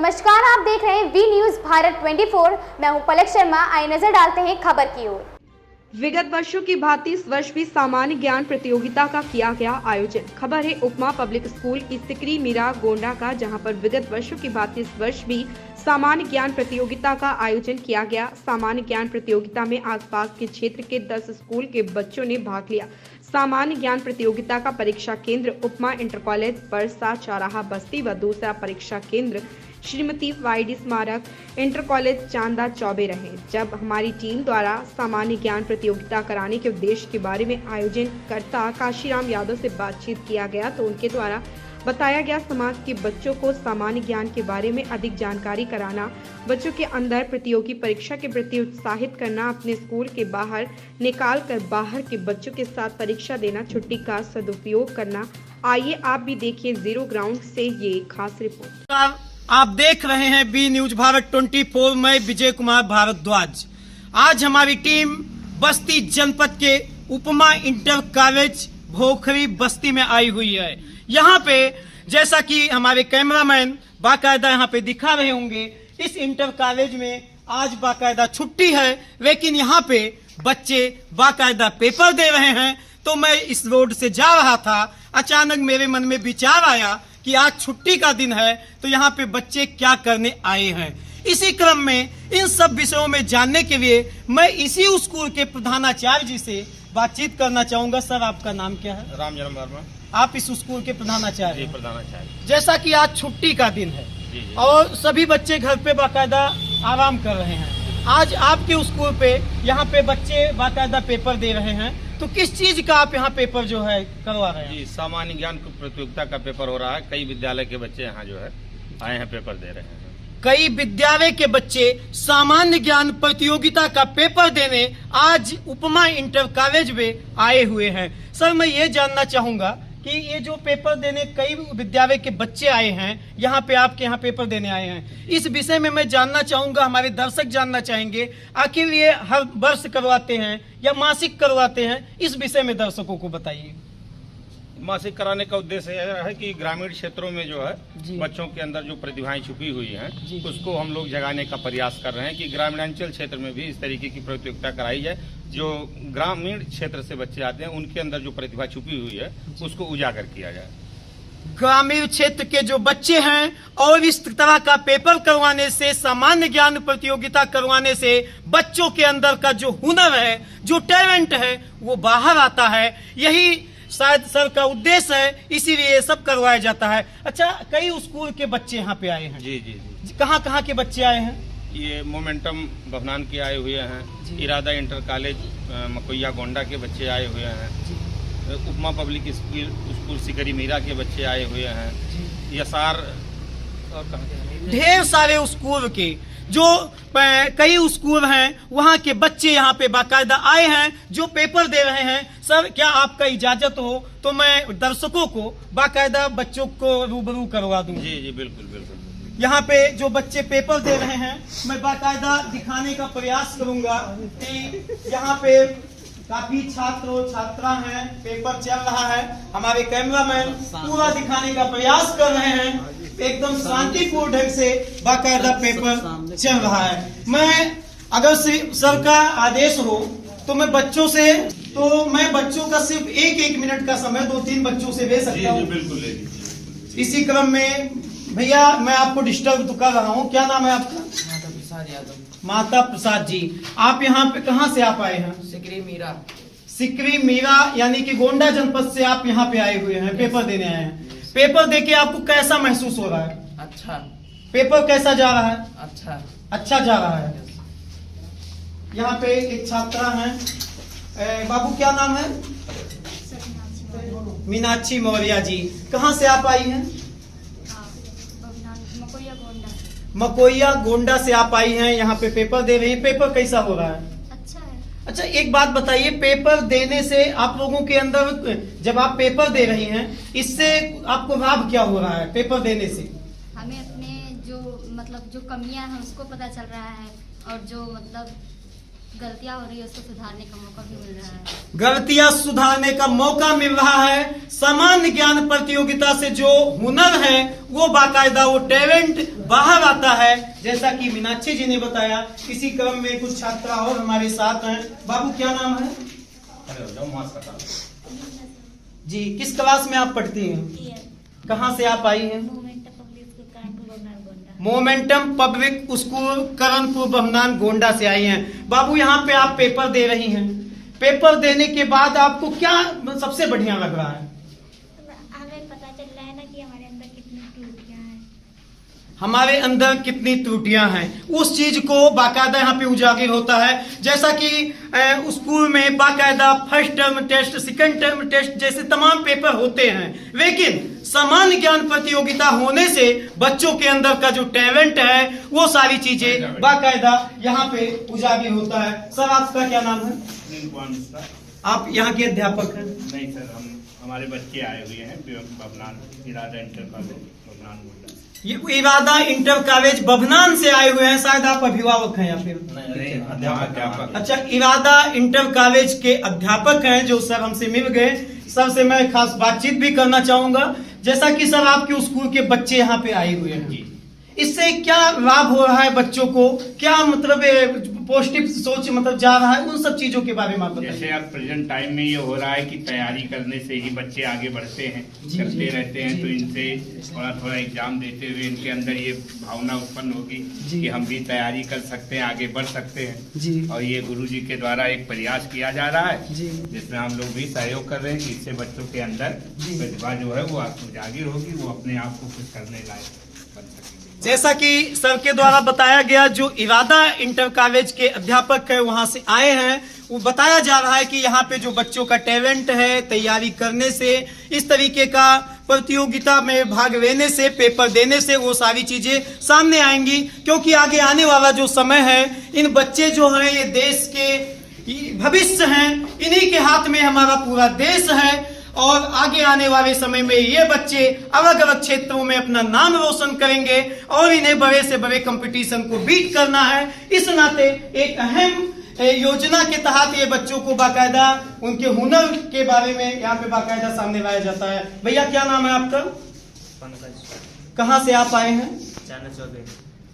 नमस्कार, आप देख रहे हैं वी न्यूज भारत 24। मैं हूं पलक शर्मा। आइए नजर डालते हैं खबर की ओर। विगत वर्षों की भांति इस वर्ष भी सामान्य ज्ञान प्रतियोगिता का किया गया आयोजन। खबर है उपमा पब्लिक स्कूल की सिकरी मीरा गोंडा का, जहां पर विगत वर्षों की भांति इस वर्ष भी सामान्य ज्ञान प्रतियोगिता का आयोजन किया गया। सामान्य ज्ञान प्रतियोगिता में आसपास के क्षेत्र के 10 स्कूल के बच्चों ने भाग लिया। सामान्य ज्ञान प्रतियोगिता का परीक्षा केंद्र उपमा इंटर कॉलेज परसा चौराहा बस्ती व दूसरा परीक्षा केंद्र श्रीमती वाईडी स्मारक इंटर कॉलेज चांदा चौबे रहे। जब हमारी टीम द्वारा सामान्य ज्ञान प्रतियोगिता कराने के उद्देश्य के बारे में आयोजनकर्ता काशीराम यादव से बातचीत किया गया तो उनके द्वारा बताया गया समाज के बच्चों को सामान्य ज्ञान के बारे में अधिक जानकारी कराना, बच्चों के अंदर प्रतियोगी परीक्षा के प्रति उत्साहित करना, अपने स्कूल के बाहर निकाल कर बाहर के बच्चों के साथ परीक्षा देना, छुट्टी का सदुपयोग करना। आइए आप भी देखिए जीरो ग्राउंड से ये खास रिपोर्ट। आप देख रहे हैं बी न्यूज भारत 24। मैं विजय कुमार भारद्वाज। आज हमारी टीम बस्ती जनपद के उपमा इंटर कॉलेज भोखरी बस्ती में आई हुई है। यहाँ पे जैसा कि हमारे कैमरामैन बाकायदा यहाँ पे दिखा रहे होंगे, इस इंटर कॉलेज में आज बाकायदा छुट्टी है, लेकिन यहाँ पे बच्चे बाकायदा पेपर दे रहे हैं। तो मैं इस रोड से जा रहा था, अचानक मेरे मन में विचार आया कि आज छुट्टी का दिन है, तो यहाँ पे बच्चे क्या करने आए हैं। इसी क्रम में इन सब विषयों में जानने के लिए मैं इसी स्कूल के प्रधानाचार्य जी से बातचीत करना चाहूंगा। सर, आपका नाम क्या है? रामजन्म वर्मा। आप इस स्कूल के प्रधानाचार्य? जी, प्रधानाचार्य। जैसा कि आज छुट्टी का दिन है जी। और सभी बच्चे घर पे बाकायदा आराम कर रहे हैं, आज आपके स्कूल पे यहाँ पे बच्चे बाकायदा पेपर दे रहे हैं, तो किस चीज का आप यहाँ पेपर जो है करवा रहे हैं? जी, सामान्य ज्ञान प्रतियोगिता का पेपर हो रहा है। कई विद्यालय के बच्चे यहाँ जो है आए हैं, पेपर दे रहे हैं। कई विद्यालय के बच्चे सामान्य ज्ञान प्रतियोगिता का पेपर देने आज उपमा इंटर कॉलेज में आए हुए हैं। सर, मैं ये जानना चाहूंगा कि ये जो पेपर देने कई विद्यालय के बच्चे आए हैं, यहाँ पे आपके यहाँ पेपर देने आए हैं, इस विषय में मैं जानना चाहूंगा, हमारे दर्शक जानना चाहेंगे, आखिर ये हर वर्ष करवाते हैं या मासिक करवाते हैं? इस विषय में दर्शकों को बताइए। मासिक कराने का उद्देश्य यह है कि ग्रामीण क्षेत्रों में जो है बच्चों के अंदर जो प्रतिभाएं छुपी हुई हैं, उसको हम लोग जगाने का प्रयास कर रहे हैं कि ग्रामीणांचल क्षेत्र में भी इस तरीके की प्रतियोगिता कराई जाए। जो ग्रामीण क्षेत्र से बच्चे आते हैं, उनके अंदर जो प्रतिभा छुपी हुई है, उसको उजागर किया जाए। ग्रामीण क्षेत्र के जो बच्चे हैं और इस तरह का पेपर करवाने से, सामान्य ज्ञान प्रतियोगिता करवाने से बच्चों के अंदर का जो हुनर है, जो टैलेंट है, वो बाहर आता है। यही शायद सर का उद्देश्य है, इसीलिए ये सब करवाया जाता है। अच्छा, कई स्कूल के बच्चे यहाँ पे आए हैं? जी जी जी। कहाँ के बच्चे आए हैं? ये मोमेंटम बभनान के आए हुए हैं, इरादा इंटर कॉलेज मकोइया गोंडा के बच्चे आए हुए हैं, उपमा पब्लिक स्कूल सिकरी मीरा के बच्चे आए हुए हैं, यसार और ढेर सारे स्कूल के जो कई स्कूल हैं, वहाँ के बच्चे यहाँ पे बाकायदा आए हैं जो पेपर दे रहे हैं। सर, क्या आपका इजाजत हो तो मैं दर्शकों को बाकायदा बच्चों को रूबरू करवा दूं? जी जी, बिल्कुल बिल्कुल। यहाँ पे जो बच्चे पेपर दे रहे हैं, मैं बाकायदा दिखाने का प्रयास करूंगा कि यहाँ पे काफी छात्र और छात्रा हैं, पेपर चल रहा है। हमारे कैमरामैन पूरा दिखाने का प्रयास कर रहे हैं, एकदम शांतिपूर्ण ढंग से बाकायदा पेपर चल रहा है। मैं अगर सर का आदेश हो तो मैं बच्चों का सिर्फ एक मिनट का समय 2-3 बच्चों से ले सकता हूँ? बिल्कुल ले लीजिए। इसी क्रम में भैया, मैं आपको डिस्टर्ब तो कर रहा हूँ, क्या नाम है आपका? माता प्रसाद यादव। माता प्रसाद जी, आप यहाँ पे कहाँ से आप आए हैं? सिकरी मीरा। सिकरी मीरा यानी कि गोंडा जनपद से आप यहाँ पे आए हुए हैं, पेपर देने आए हैं। पेपर देके आपको कैसा महसूस हो रहा है? अच्छा। पेपर कैसा जा रहा है? अच्छा जा रहा है। यहाँ पे एक छात्रा है, बाबू क्या नाम है? मीनाक्षी मौर्य जी। कहाँ से आप आई हैं? मकोइया गोंडा से आप आई हैं, यहाँ पे पेपर दे रही हैं। पेपर कैसा हो रहा है? अच्छा, एक बात बताइए, पेपर देने से आप लोगों के अंदर, जब आप पेपर दे रही हैं, इससे आपको लाभ क्या हो रहा है? पेपर देने से हमें अपने जो कमियां हैं उसको पता चल रहा है, और जो गलतियां हो रही है उसको सुधारने का मौका भी मिल रहा है। गलतियां सुधारने का मौका मिल रहा है। सामान्य ज्ञान प्रतियोगिता से जो हुनर है वो बाकायदा वो टैलेंट बाहर आता है। जैसा कि मीनाक्षी जी ने बताया, इसी क्रम में कुछ छात्रा और हमारे साथ हैं। बाबू क्या नाम है जी? किस क्लास में आप पढ़ती हैं? कहाँ से आप आई हैं? Momentum public school Karanpur Bahnan Gonda से आई हैं। बाबू यहाँ पे आप पेपर दे रही हैं, पेपर देने के बाद आपको क्या सबसे बढ़िया लग रहा है? हमें पता चल रहा है ना कि हमारे अंदर कितनी त्रुटियां हैं। हमारे अंदर कितनी त्रुटियां हैं, उस चीज को बाकायदा यहाँ पे उजागर होता है। जैसा कि स्कूल में बाकायदा first term test, second term test जैसे तमाम पेपर होते हैं, लेकिन सामान्य ज्ञान प्रतियोगिता होने से बच्चों के अंदर का जो टैलेंट है वो सारी चीजें बाकायदा यहाँ पे उजागर होता है। सर आपका क्या नाम है? आप यहाँ के अध्यापक हैं? नहीं सर, हमारे बच्चे आए हुए हैं बभनान इरादा इंटर कॉलेज बभनान गोंडा। ये इरादा इंटर कॉलेज बभनान से आए हुए हैं। शायद आप अभिभावक हैं या फिर अध्यापक। अच्छा, इरादा इंटर कॉलेज के अध्यापक हैं जो सर हमसे मिल गए। सर से मैं खास बातचीत भी करना चाहूंगा। जैसा कि सर आपके स्कूल के बच्चे यहाँ पे आए हुए हैं, इससे क्या लाभ हो रहा है बच्चों को? क्या मतलब पॉजिटिव सोच मतलब जा रहा है, उन सब चीजों के बारे में आप बताइए। जैसे अब प्रेजेंट टाइम में ये हो रहा है कि तैयारी करने से ही बच्चे आगे बढ़ते हैं, करते रहते हैं, तो इनसे थोड़ा थोड़ा एग्जाम देते हुए इनके अंदर ये भावना उत्पन्न होगी कि हम भी तैयारी कर सकते हैं, आगे बढ़ सकते हैं। और ये गुरुजी के द्वारा एक प्रयास किया जा रहा है जिसमें हम लोग भी सहयोग कर रहे हैं कि इससे बच्चों के अंदर प्रतिभा जो है वो उजागर होगी, वो अपने आप को कुछ करने लायक बन सकेंगे। जैसा कि सर के द्वारा बताया गया, जो इरादा इंटर कॉलेज के अध्यापक है वहां से आए हैं, वो बताया जा रहा है कि यहाँ पे जो बच्चों का टैलेंट है, तैयारी करने से, इस तरीके का प्रतियोगिता में भाग लेने से, पेपर देने से वो सारी चीजें सामने आएंगी। क्योंकि आगे आने वाला जो समय है, इन बच्चे जो हैं ये देश के भविष्य हैं, इन्हीं के हाथ में हमारा पूरा देश है। और आगे आने वाले समय में ये बच्चे अलग अलग क्षेत्रों में अपना नाम रोशन करेंगे और इन्हें बड़े से बड़े कंपटीशन को बीट करना है। इस नाते एक अहम योजना के तहत ये बच्चों को बाकायदा उनके हुनर के बारे में यहाँ पे बाकायदा सामने लाया जाता है। भैया क्या नाम है आपका? कहाँ से आप आए हैं?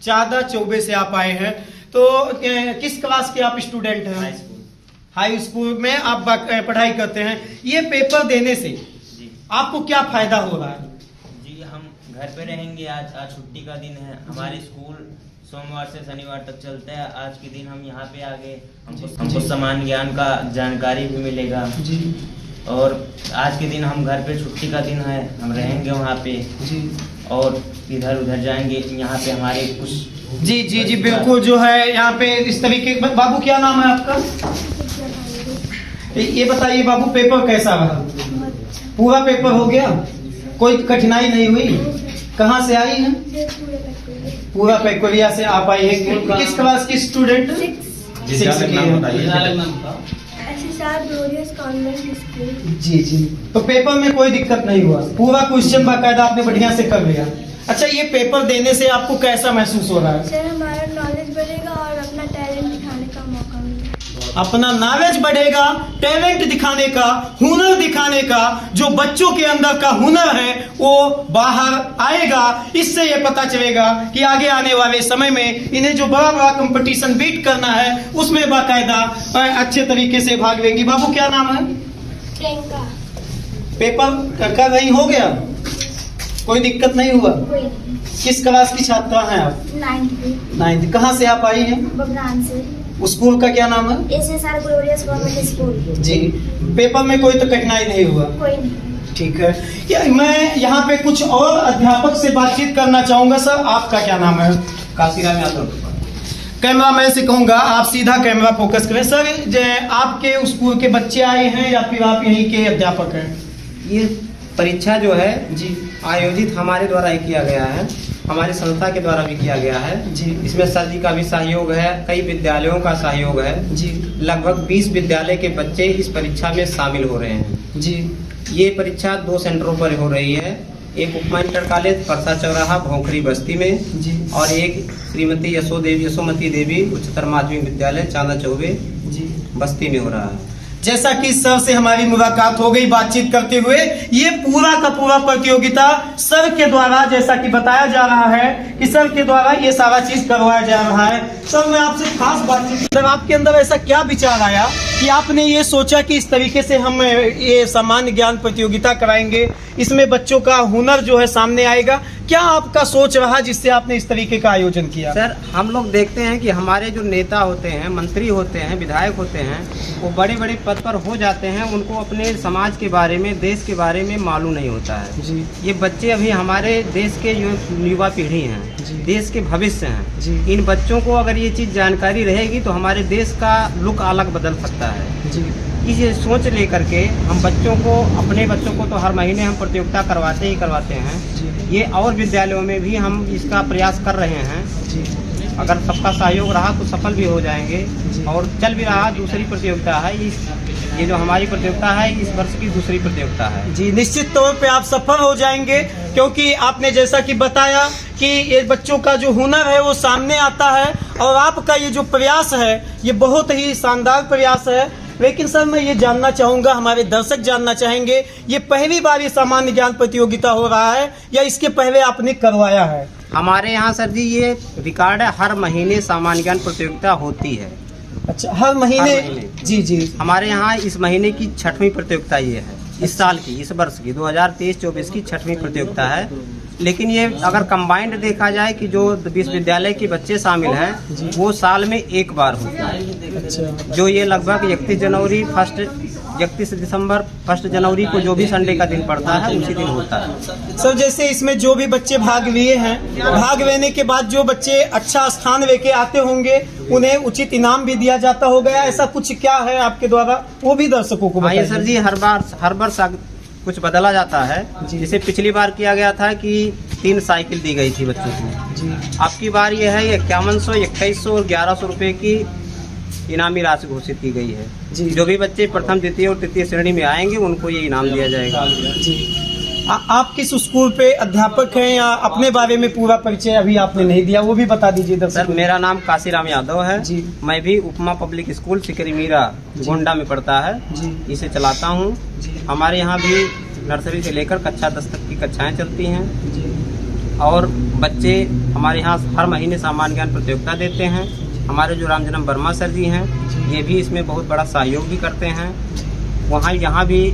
चादा चौबे से आप आए हैं। तो किस क्लास के आप स्टूडेंट हैं? हाई स्कूल में आप पढ़ाई करते हैं। ये पेपर देने से जी आपको क्या फायदा हो रहा है? जी हम घर पे रहेंगे। आज छुट्टी का दिन है। हमारे स्कूल सोमवार से शनिवार तक चलते हैं। आज के दिन हम यहाँ पे आ गए, हमको सामान्य ज्ञान का जानकारी भी मिलेगा जी। और आज के दिन हम घर पे, छुट्टी का दिन है, हम रहेंगे वहाँ पे जी। और इधर उधर जाएंगे। यहाँ पे हमारे कुछ जी जी जी बिल्कुल जो है यहाँ पे इस तरीके। बाबू क्या नाम है आपका? ये बताइए बाबू, पेपर कैसा रहा? पूरा पेपर हो गया, कोई कठिनाई नहीं हुई? कहाँ से आई हैं? पूरा पेकोरिया से आप आई है। किस क्लास की स्टूडेंट? जी जी। तो पेपर में कोई दिक्कत नहीं हुआ? पूरा क्वेश्चन बाकायदा आपने बढ़िया से कर लिया। अच्छा, ये पेपर देने से आपको कैसा महसूस हो रहा है? सर हमारा नॉलेज बढ़ेगा और अपना टैलेंट दिखाने का मौका मिलेगा। अपना नॉलेज बढ़ेगा, टैलेंट दिखाने का, हुनर दिखाने का, जो बच्चों के अंदर का हुनर है वो बाहर आएगा। इससे ये पता चलेगा कि आगे आने वाले समय में इन्हें जो बड़ा बड़ा कंपटीशन बीट करना है उसमें बाकायदा अच्छे तरीके से भाग लेंगी। बाबू क्या नाम है? प्रियंका। पेपर कर रही, हो गया? कोई दिक्कत नहीं हुआ? किस क्लास की छात्रा हैं आप? 9th। कहाँ से आप आई हैं? बभनान से। स्कूल का क्या नाम है? SSR glorious government school. जी। पेपर में कोई तो कठिनाई नहीं हुआ? कोई नहीं। ठीक है। मैं यहाँ पे कुछ और अध्यापक से बातचीत करना चाहूंगा। सर आपका क्या नाम है? काशीराम यादव। कैमरा मैन से कहूंगा आप सीधा कैमरा फोकस करें। सर आपके स्कूल के बच्चे आए हैं या फिर आप यहीं के अध्यापक हैं? ये परीक्षा जो है जी आयोजित हमारे द्वारा ही किया गया है, हमारी संस्था के द्वारा भी किया गया है जी। इसमें सर जी का भी सहयोग है, कई विद्यालयों का सहयोग है जी। लगभग 20 विद्यालय के बच्चे इस परीक्षा में शामिल हो रहे हैं जी। ये परीक्षा 2 सेंटरों पर हो रही है। एक उपमा इंटर कॉलेज परसा चौराहा भोखरी बस्ती में जी और एक श्रीमती यशोमती देवी उच्चतर माध्यमिक विद्यालय चांदा चौबे जी बस्ती में हो रहा है। जैसा कि सर से हमारी मुलाकात हो गई बातचीत करते हुए, ये पूरा का पूरा प्रतियोगिता सर के द्वारा, जैसा कि बताया जा रहा है कि सर के द्वारा ये सारा चीज करवाया जा रहा है। सर मैं आपसे खास बातचीत, सर आपके अंदर ऐसा क्या विचार आया कि आपने ये सोचा कि इस तरीके से हम ये सामान्य ज्ञान प्रतियोगिता कराएंगे, इसमें बच्चों का हुनर जो है सामने आएगा? क्या आपका सोच रहा जिससे आपने इस तरीके का आयोजन किया? सर हम लोग देखते हैं कि हमारे जो नेता होते हैं, मंत्री होते हैं, विधायक होते हैं, वो बड़े बड़े पद पर हो जाते हैं, उनको अपने समाज के बारे में, देश के बारे में मालूम नहीं होता है जी। ये बच्चे अभी हमारे देश के युवा पीढ़ी हैं, देश के भविष्य हैं जी। इन बच्चों को अगर ये चीज़ जानकारी रहेगी तो हमारे देश का लुक अलग बदल सकता है जी। इस सोच लेकर के हम बच्चों को, अपने बच्चों को तो हर महीने हम प्रतियोगिता करवाते ही करवाते हैं जी। ये और विद्यालयों में भी हम इसका प्रयास कर रहे हैं जी। अगर सबका सहयोग रहा तो सफल भी हो जाएंगे जी। और चल भी रहा दूसरी प्रतियोगिता है, ये जो हमारी प्रतियोगिता है इस वर्ष की दूसरी प्रतियोगिता है जी। निश्चित तौर पे आप सफल हो जाएंगे, क्योंकि आपने जैसा कि बताया कि ये बच्चों का जो हुनर है वो सामने आता है और आपका ये जो प्रयास है ये बहुत ही शानदार प्रयास है। लेकिन सर मैं ये जानना चाहूँगा, हमारे दर्शक जानना चाहेंगे, ये पहली बार ये सामान्य ज्ञान प्रतियोगिता हो रहा है या इसके पहले आपने करवाया है? हमारे यहाँ सर जी ये रिकॉर्ड है, हर महीने सामान्य ज्ञान प्रतियोगिता होती है। अच्छा, हर महीने? जी जी। हमारे यहाँ इस महीने की 6वीं प्रतियोगिता ये है, इस साल की, इस वर्ष की 2023-24 की 6वीं प्रतियोगिता है। लेकिन ये अगर कंबाइंड देखा जाए कि जो विश्वविद्यालय के बच्चे शामिल हैं वो साल में एक बार होते हैं। अच्छा। जो ये लगभग 31 दिसंबर 1 जनवरी को जो भी संडे का दिन पड़ता है उसी दिन होता है। सर जैसे इसमें जो भी बच्चे भाग लिए हैं, भाग लेने के बाद जो बच्चे अच्छा स्थान लेके आते होंगे उन्हें उचित इनाम भी दिया जाता होगा, ऐसा कुछ क्या है आपके द्वारा, वो भी दर्शकों को बताइए। सर जी हर वर्ष कुछ बदला जाता है। जैसे पिछली बार किया गया था कि 3 साइकिल दी गई थी बच्चों को जी। अब की बार ये है 5100, 2100 और 1100 रुपए की इनामी राशि घोषित की गई है जी। जो भी बच्चे प्रथम, द्वितीय और तृतीय श्रेणी में आएंगे उनको ये इनाम दिया जाएगा जी। आप किस स्कूल पे अध्यापक हैं या अपने बारे में पूरा परिचय अभी आपने नहीं दिया, वो भी बता दीजिए दर्शक। सर मेरा नाम काशीराम यादव है जी। मैं भी उपमा पब्लिक स्कूल सिकरी मीरा गोंडा में पढ़ता है जी। इसे चलाता हूँ। हमारे यहाँ भी नर्सरी से लेकर कक्षा 10 तक की कक्षाएं चलती हैं जी। और बच्चे हमारे यहाँ हर महीने सामान्य ज्ञान प्रतियोगिता देते हैं। हमारे जो रामजन्म वर्मा सर जी हैं ये भी इसमें बहुत बड़ा सहयोग भी करते हैं। यहाँ भी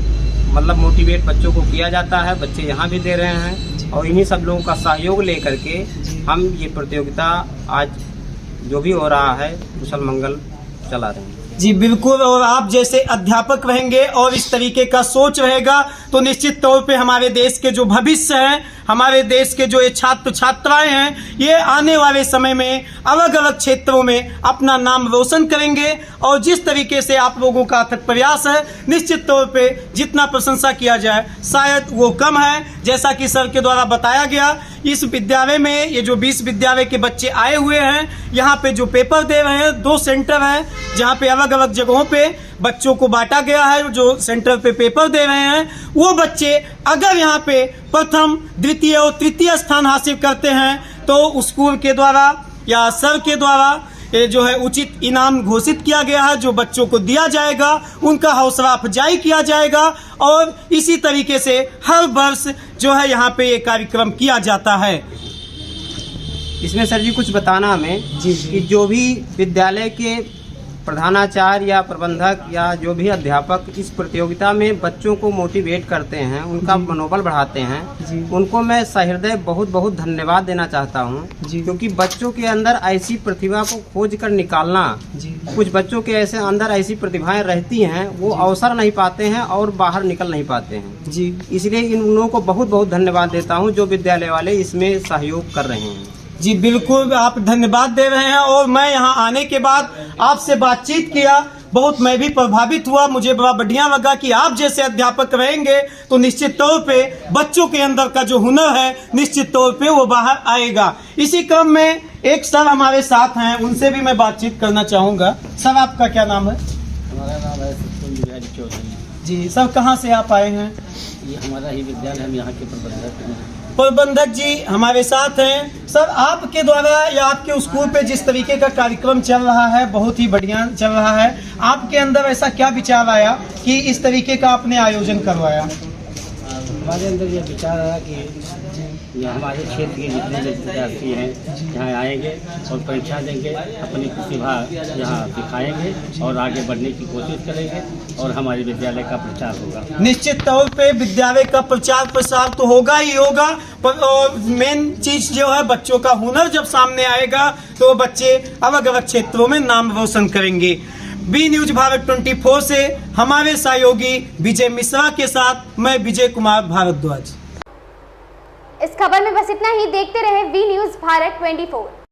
मतलब मोटिवेट बच्चों को किया जाता है, बच्चे यहाँ भी दे रहे हैं और इन्हीं सब लोगों का सहयोग लेकर के हम ये प्रतियोगिता आज जो भी हो रहा है कुशल मंगल चला रहे हैं जी। बिल्कुल, और आप जैसे अध्यापक रहेंगे और इस तरीके का सोच रहेगा तो निश्चित तौर पे हमारे देश के जो भविष्य हैं, हमारे देश के जो ये छात्र छात्राएं हैं, ये आने वाले समय में अलग अलग क्षेत्रों में अपना नाम रोशन करेंगे। और जिस तरीके से आप लोगों का अथक प्रयास है, निश्चित तौर पे जितना प्रशंसा किया जाए शायद वो कम है। जैसा कि सर के द्वारा बताया गया, इस विद्यालय में ये जो 20 विद्यालय के बच्चे आए हुए हैं, यहाँ पे जो पेपर दे रहे हैं, 2 सेंटर हैं जहाँ पे अलग अलग जगहों पे बच्चों को बांटा गया है। जो सेंटर पे पेपर दे रहे हैं वो बच्चे अगर यहाँ पे प्रथम, द्वितीय और तृतीय स्थान हासिल करते हैं तो स्कूल के द्वारा या सर के द्वारा ये जो है उचित इनाम घोषित किया गया है, जो बच्चों को दिया जाएगा, उनका हौसला अफजाई किया जाएगा। और इसी तरीके से हर वर्ष जो है यहाँ पे ये कार्यक्रम किया जाता है। इसमें सर जी कुछ बताना हमें जी। कि जो भी विद्यालय के प्रधानाचार्य या प्रबंधक या जो भी अध्यापक इस प्रतियोगिता में बच्चों को मोटिवेट करते हैं, उनका मनोबल बढ़ाते हैं, उनको मैं सहृदय बहुत बहुत धन्यवाद देना चाहता हूं। क्योंकि बच्चों के अंदर ऐसी प्रतिभा को खोज कर निकालना, कुछ बच्चों के ऐसे अंदर ऐसी प्रतिभाएं रहती हैं वो अवसर नहीं पाते हैं और बाहर निकल नहीं पाते हैं जी। इसलिए इन लोगों को बहुत बहुत धन्यवाद देता हूँ जो विद्यालय वाले इसमें सहयोग कर रहे हैं जी। बिल्कुल आप धन्यवाद दे रहे हैं। और मैं यहाँ आने के बाद आपसे बातचीत किया, बहुत मैं भी प्रभावित हुआ। मुझे बड़ा बढ़िया लगा कि आप जैसे अध्यापक रहेंगे तो निश्चित तौर पे बच्चों के अंदर का जो हुनर है निश्चित तौर पे वो बाहर आएगा। इसी क्रम में एक सर हमारे साथ हैं, उनसे भी मैं बातचीत करना चाहूँगा। सर आपका क्या नाम है? हमारा नाम है सत्येंद्र बिहारी चौधरी जी। सर कहाँ से आप आए हैं? ये हमारा ही विद्यालय, हम यहाँ के प्रबंधक हैं। प्रबंधक जी हमारे साथ हैं। सर, आपके द्वारा या आपके स्कूल पे जिस तरीके का कार्यक्रम चल रहा है बहुत ही बढ़िया चल रहा है, आपके अंदर ऐसा क्या विचार आया कि इस तरीके का आपने आयोजन करवाया? हमारे अंदर यह विचार आया कि यहाँ हमारे क्षेत्र के जितने विद्यार्थी हैं यहाँ आएंगे और परीक्षा देंगे, अपनी प्रतिभा यहाँ दिखाएंगे और आगे बढ़ने की कोशिश करेंगे और हमारे विद्यालय का प्रचार होगा। निश्चित तौर पे विद्यालय का प्रचार प्रसार तो होगा ही होगा, और मेन चीज जो है बच्चों का हुनर जब सामने आएगा तो बच्चे अलग अलग क्षेत्रों में नाम रोशन करेंगे। बी न्यूज भारत 24 से हमारे सहयोगी विजय मिश्रा के साथ मैं विजय कुमार भारद्वाज। इस खबर में बस इतना ही। देखते रहे बी न्यूज भारत 24।